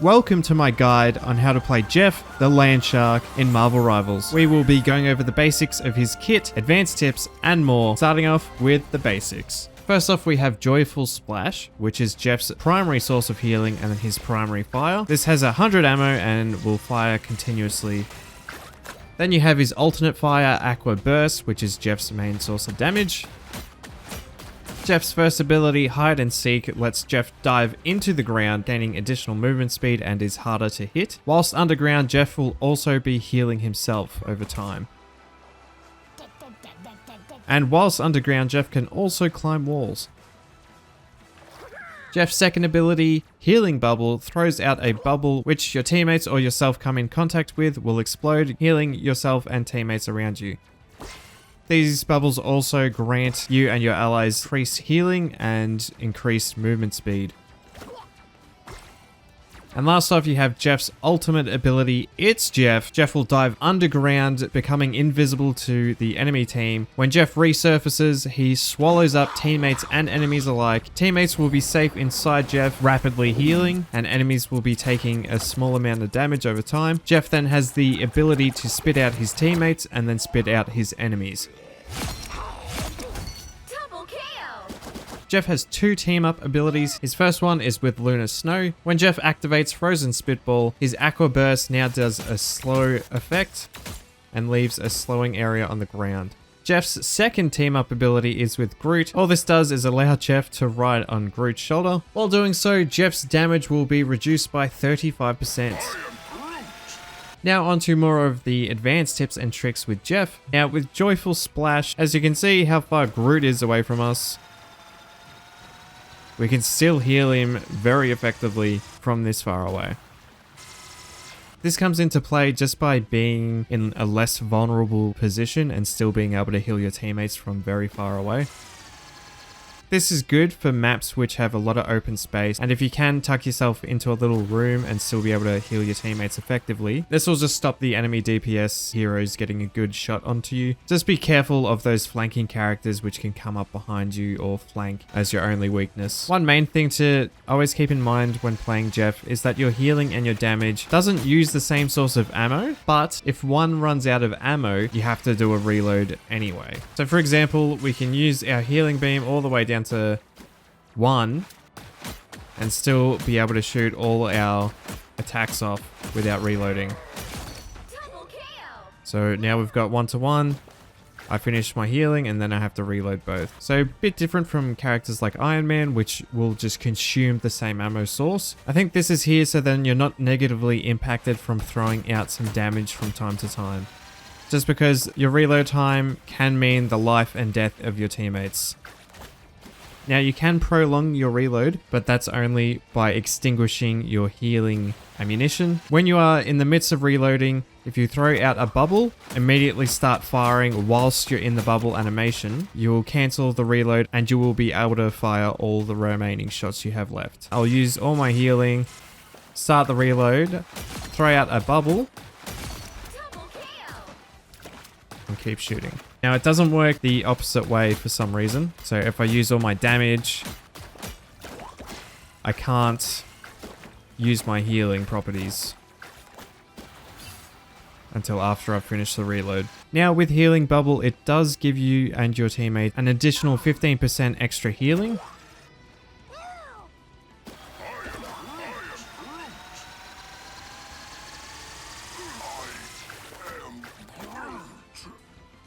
Welcome to my guide on how to play Jeff, the Land Shark, in Marvel Rivals. We will be going over the basics of his kit, advanced tips, and more, starting off with the basics. First off, we have Joyful Splash, which is Jeff's primary source of healing and his primary fire. This has 100 ammo and will fire continuously. Then you have his alternate fire, Aqua Burst, which is Jeff's main source of damage. Jeff's first ability, Hide and Seek, lets Jeff dive into the ground, gaining additional movement speed and is harder to hit. Whilst underground, Jeff will also be healing himself over time. And whilst underground, Jeff can also climb walls. Jeff's second ability, Healing Bubble, throws out a bubble which your teammates or yourself come in contact with will explode, healing yourself and teammates around you. These bubbles also grant you and your allies increased healing and increased movement speed. And last off, you have Jeff's ultimate ability, It's Jeff. Jeff will dive underground, becoming invisible to the enemy team. When Jeff resurfaces, he swallows up teammates and enemies alike. Teammates will be safe inside Jeff, rapidly healing, and enemies will be taking a small amount of damage over time. Jeff then has the ability to spit out his teammates and then spit out his enemies. Jeff has two team-up abilities. His first one is with Lunar Snow. When Jeff activates Frozen Spitball, his Aqua Burst now does a slow effect and leaves a slowing area on the ground. Jeff's second team-up ability is with Groot. All this does is allow Jeff to ride on Groot's shoulder. While doing so, Jeff's damage will be reduced by 35%. Now onto more of the advanced tips and tricks with Jeff. Now with Joyful Splash, as you can see how far Groot is away from us, we can still heal him very effectively from this far away. This comes into play just by being in a less vulnerable position and still being able to heal your teammates from very far away. This is good for maps which have a lot of open space, and if you can tuck yourself into a little room and still be able to heal your teammates effectively, this will just stop the enemy DPS heroes getting a good shot onto you. Just be careful of those flanking characters which can come up behind you or flank as your only weakness. One main thing to always keep in mind when playing Jeff is that your healing and your damage doesn't use the same source of ammo, but if one runs out of ammo, you have to do a reload anyway. So for example, we can use our healing beam all the way down to 1 and still be able to shoot all our attacks off without reloading. So now we've got 1 to 1. I finished my healing and then I have to reload both. So a bit different from characters like Iron Man, which will just consume the same ammo source. I think this is here so then you're not negatively impacted from throwing out some damage from time to time. Just because your reload time can mean the life and death of your teammates. Now you can prolong your reload, but that's only by extinguishing your healing ammunition. When you are in the midst of reloading, if you throw out a bubble, immediately start firing whilst you're in the bubble animation, you will cancel the reload and you will be able to fire all the remaining shots you have left. I'll use all my healing, start the reload, throw out a bubble, and keep shooting. Now it doesn't work the opposite way for some reason. So if I use all my damage, I can't use my healing properties until after I've finished the reload. Now with Healing Bubble, it does give you and your teammate an additional 15% extra healing.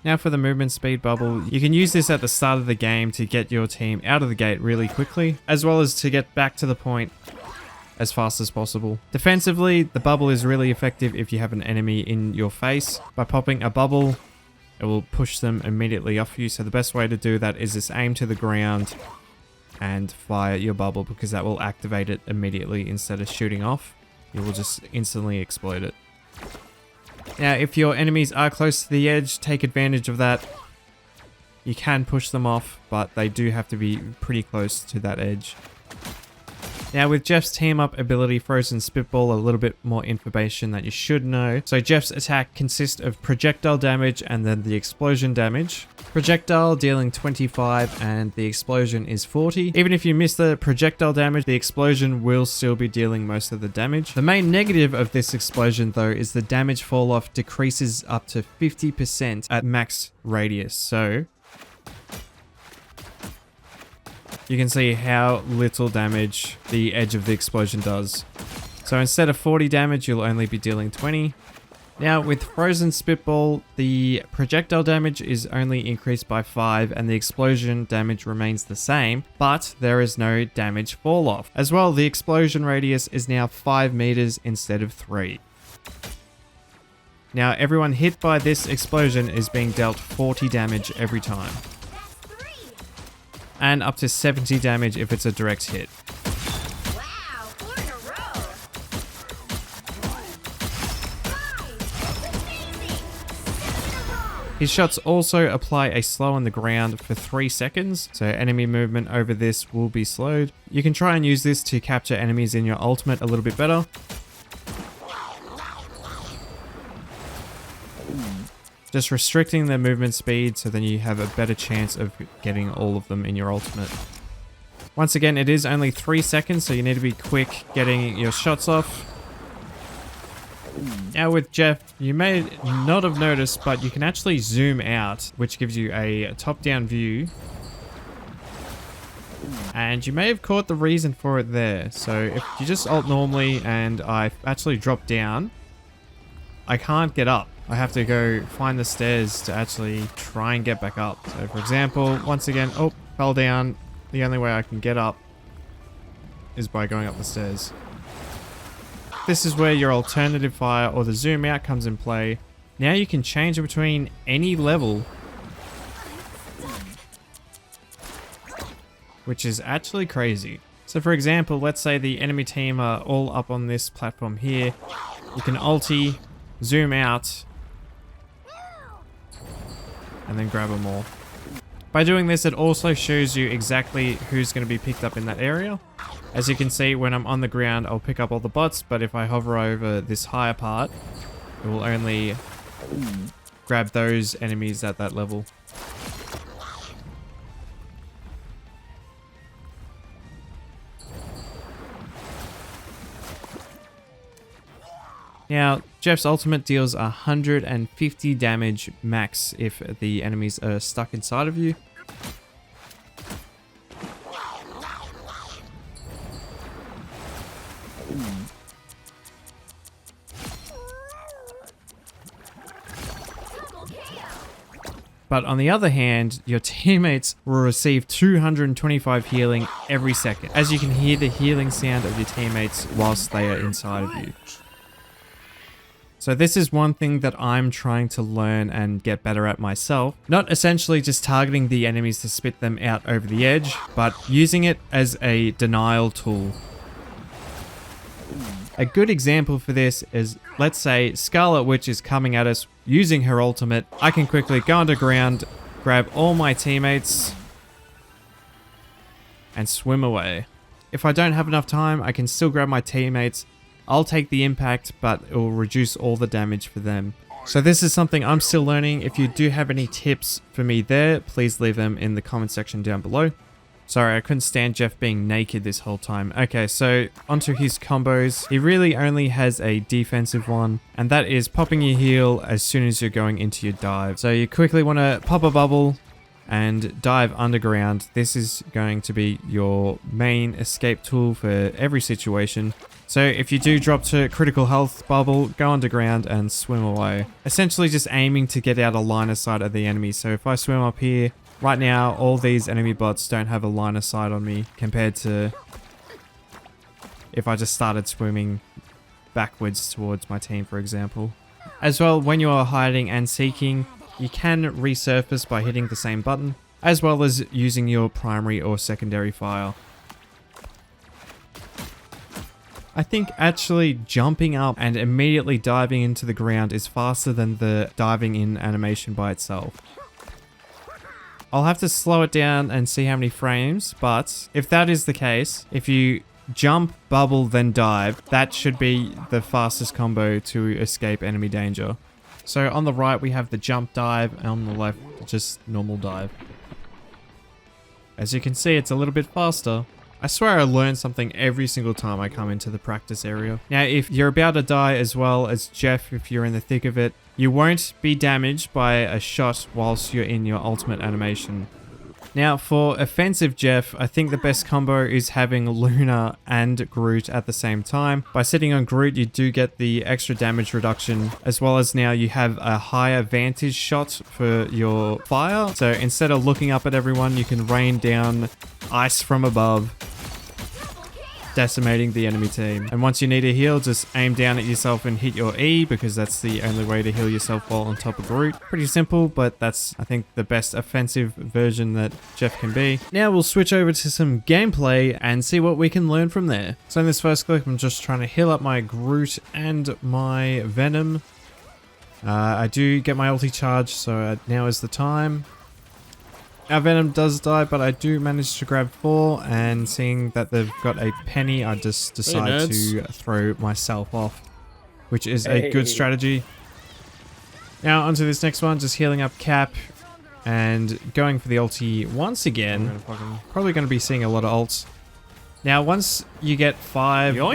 Now for the movement speed bubble, you can use this at the start of the game to get your team out of the gate really quickly, as well as to get back to the point as fast as possible. Defensively, the bubble is really effective if you have an enemy in your face. By popping a bubble, it will push them immediately off you. So the best way to do that is just aim to the ground and fire your bubble, because that will activate it immediately instead of shooting off. You will just instantly explode it. Now, if your enemies are close to the edge, take advantage of that. You can push them off, but they do have to be pretty close to that edge. Now with Jeff's team up ability Frozen Spitball, a little bit more information that you should know. So Jeff's attack consists of projectile damage and then the explosion damage. Projectile dealing 25 and the explosion is 40. Even if you miss the projectile damage, the explosion will still be dealing most of the damage. The main negative of this explosion though is the damage fall off decreases up to 50% at max radius. So you can see how little damage the edge of the explosion does. So instead of 40 damage, you'll only be dealing 20. Now with Frozen Spitball, the projectile damage is only increased by 5 and the explosion damage remains the same, but there is no damage fall off. As well, the explosion radius is now 5 meters instead of 3. Now everyone hit by this explosion is being dealt 40 damage every time. And up to 70 damage if it's a direct hit. Wow, 4 in a row. His shots also apply a slow on the ground for 3 seconds, so enemy movement over this will be slowed. You can try and use this to capture enemies in your ultimate a little bit better. Just restricting their movement speed so then you have a better chance of getting all of them in your ultimate. Once again, it is only 3 seconds, so you need to be quick getting your shots off. Now with Jeff, you may not have noticed, but you can actually zoom out, which gives you a top-down view. And you may have caught the reason for it there. So if you just ult normally and I actually drop down, I can't get up. I have to go find the stairs to actually try and get back up. So for example, once again, oh, fell down. The only way I can get up is by going up the stairs. This is where your alternative fire or the zoom out comes in play. Now you can change between any level, which is actually crazy. So for example, let's say the enemy team are all up on this platform here. You can ulti, zoom out, and then grab them all. By doing this, it also shows you exactly who's going to be picked up in that area. As you can see, when I'm on the ground, I'll pick up all the bots, but if I hover over this higher part, it will only grab those enemies at that level. Now, Jeff's ultimate deals 150 damage max if the enemies are stuck inside of you. But on the other hand, your teammates will receive 225 healing every second, as you can hear the healing sound of your teammates whilst they are inside of you. So this is one thing that I'm trying to learn and get better at myself. Not essentially just targeting the enemies to spit them out over the edge, but using it as a denial tool. A good example for this is, let's say Scarlet Witch is coming at us using her ultimate. I can quickly go underground, grab all my teammates, and swim away. If I don't have enough time, I can still grab my teammates. I'll take the impact, but it will reduce all the damage for them. So this is something I'm still learning. If you do have any tips for me there, please leave them in the comment section down below. Sorry, I couldn't stand Jeff being naked this whole time. Okay, so onto his combos. He really only has a defensive one, and that is popping your heal as soon as you're going into your dive. So you quickly want to pop a bubble and dive underground. This is going to be your main escape tool for every situation. So if you do drop to critical health bubble, go underground and swim away. Essentially just aiming to get out a line of sight of the enemy. So if I swim up here, right now all these enemy bots don't have a line of sight on me compared to if I just started swimming backwards towards my team, for example. As well, when you are hiding and seeking, you can resurface by hitting the same button, as well as using your primary or secondary fire. I think actually jumping up and immediately diving into the ground is faster than the diving in animation by itself. I'll have to slow it down and see how many frames, but if that is the case, if you jump, bubble, then dive. That should be the fastest combo to escape enemy danger. So on the right we have the jump dive, and on the left just normal dive. As you can see, it's a little bit faster. I swear I learn something every single time I come into the practice area. Now, if you're about to die as well as Jeff, if you're in the thick of it, you won't be damaged by a shot whilst you're in your ultimate animation. Now, for offensive Jeff, I think the best combo is having Luna and Groot at the same time. By sitting on Groot, you do get the extra damage reduction, as well as now you have a higher vantage shot for your fire. So instead of looking up at everyone, you can rain down ice from above, decimating the enemy team. And once you need a heal, just aim down at yourself and hit your E, because that's the only way to heal yourself while on top of Groot. Pretty simple, but that's, I think, the best offensive version that Jeff can be. Now we'll switch over to some gameplay and see what we can learn from there. So in this first clip, I'm just trying to heal up my Groot and my Venom. I do get my ulti charge, so now is the time. Our Venom does die, but I do manage to grab 4, and seeing that they've got a penny, I just decide to throw myself off, which is a good strategy. Now onto this next one, just healing up Cap and going for the ulti once again. Probably going to be seeing a lot of ults. Now once you get 5, 4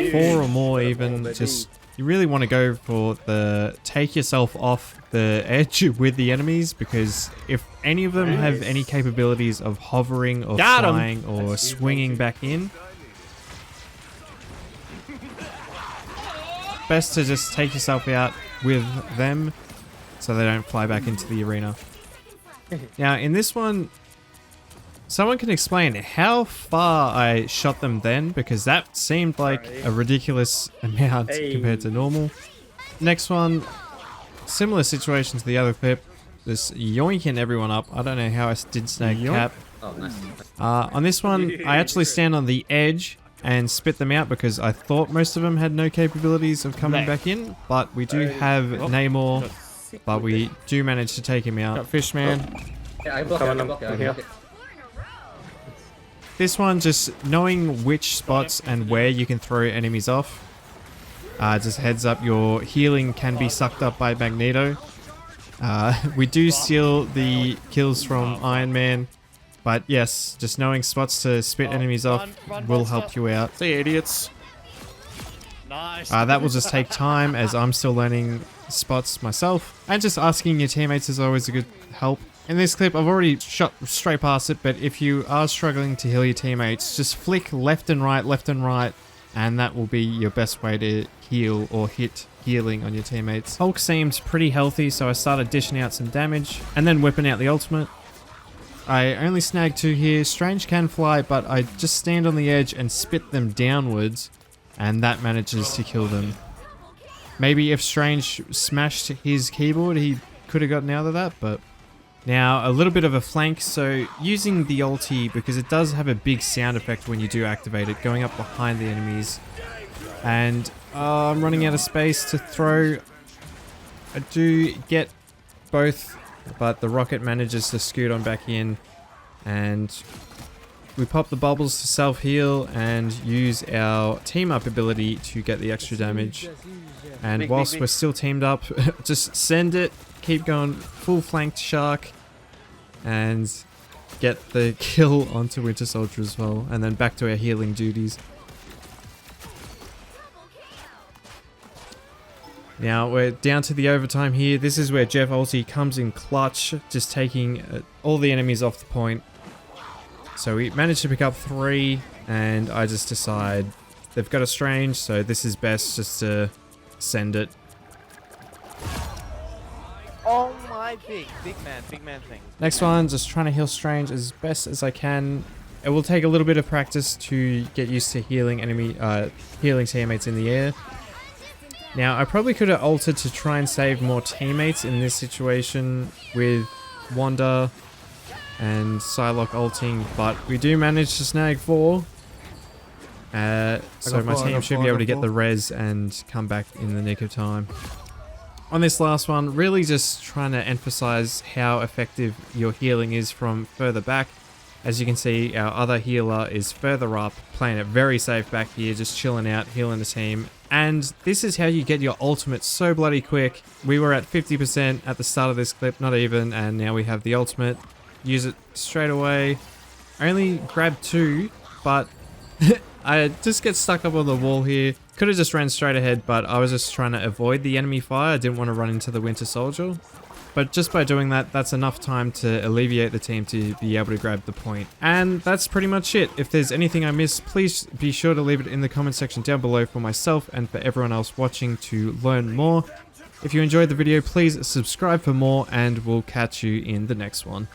or more even, just you really want to go for the take yourself off the edge with the enemies, because if any of them have any capabilities of hovering or flying or swinging back in, best to just take yourself out with them so they don't fly back into the arena. Now in this one, someone can explain how far I shot them then, because that seemed like a ridiculous amount compared to normal. Next one, similar situation to the other clip, just yoinking everyone up. I don't know how I did snag Cap. Oh, nice. On this one, I actually stand on the edge and spit them out, because I thought most of them had no capabilities of coming back in, but we do have Namor, but we do manage to take him out. Got Fishman. Yeah, I block it, I block it, I block it. This one, just knowing which spots and where you can throw enemies off. Just heads up, your healing can be sucked up by Magneto. We do steal the kills from Iron Man, but yes, just knowing spots to spit enemies off will help you out. See, idiots. Nice. That will just take time, as I'm still learning spots myself, and just asking your teammates is always a good help. In this clip, I've already shot straight past it, but if you are struggling to heal your teammates, just flick left and right, and that will be your best way to heal or hit healing on your teammates. Hulk seems pretty healthy, so I started dishing out some damage and then whipping out the ultimate. I only snagged 2 here. Strange can fly, but I just stand on the edge and spit them downwards, and that manages to kill them. Maybe if Strange smashed his keyboard, he could have gotten out of that, but... Now, a little bit of a flank, so using the ulti, because it does have a big sound effect when you do activate it, going up behind the enemies. And I'm running out of space to throw. I do get both, but the rocket manages to scoot on back in. And we pop the bubbles to self-heal and use our team-up ability to get the extra damage. And whilst we're still teamed up, just send it. Keep going full flanked shark and get the kill onto Winter Soldier as well, and then back to our healing duties. Now we're down to the overtime here. This is where Jeff ulti comes in clutch, just taking all the enemies off the point. So we managed to pick up 3, and I just decide they've got a Strange, so this is best just to send it. Oh my big man thing. Next one, just trying to heal Strange as best as I can. It will take a little bit of practice to get used to healing healing teammates in the air. Now, I probably could have altered to try and save more teammates in this situation with Wanda and Psylocke ulting, but we do manage to snag 4. So my team should be able to get the res and come back in the nick of time. On this last one, really just trying to emphasize how effective your healing is from further back. As you can see, our other healer is further up, playing it very safe back here, just chilling out, healing the team. And this is how you get your ultimate so bloody quick. We were at 50% at the start of this clip, not even, and now we have the ultimate. Use it straight away. I only grabbed 2, but I just get stuck up on the wall here. Could have just ran straight ahead, but I was just trying to avoid the enemy fire. I didn't want to run into the Winter Soldier. But just by doing that, that's enough time to alleviate the team to be able to grab the point. And that's pretty much it. If there's anything I missed, please be sure to leave it in the comment section down below for myself and for everyone else watching to learn more. If you enjoyed the video, please subscribe for more, and we'll catch you in the next one.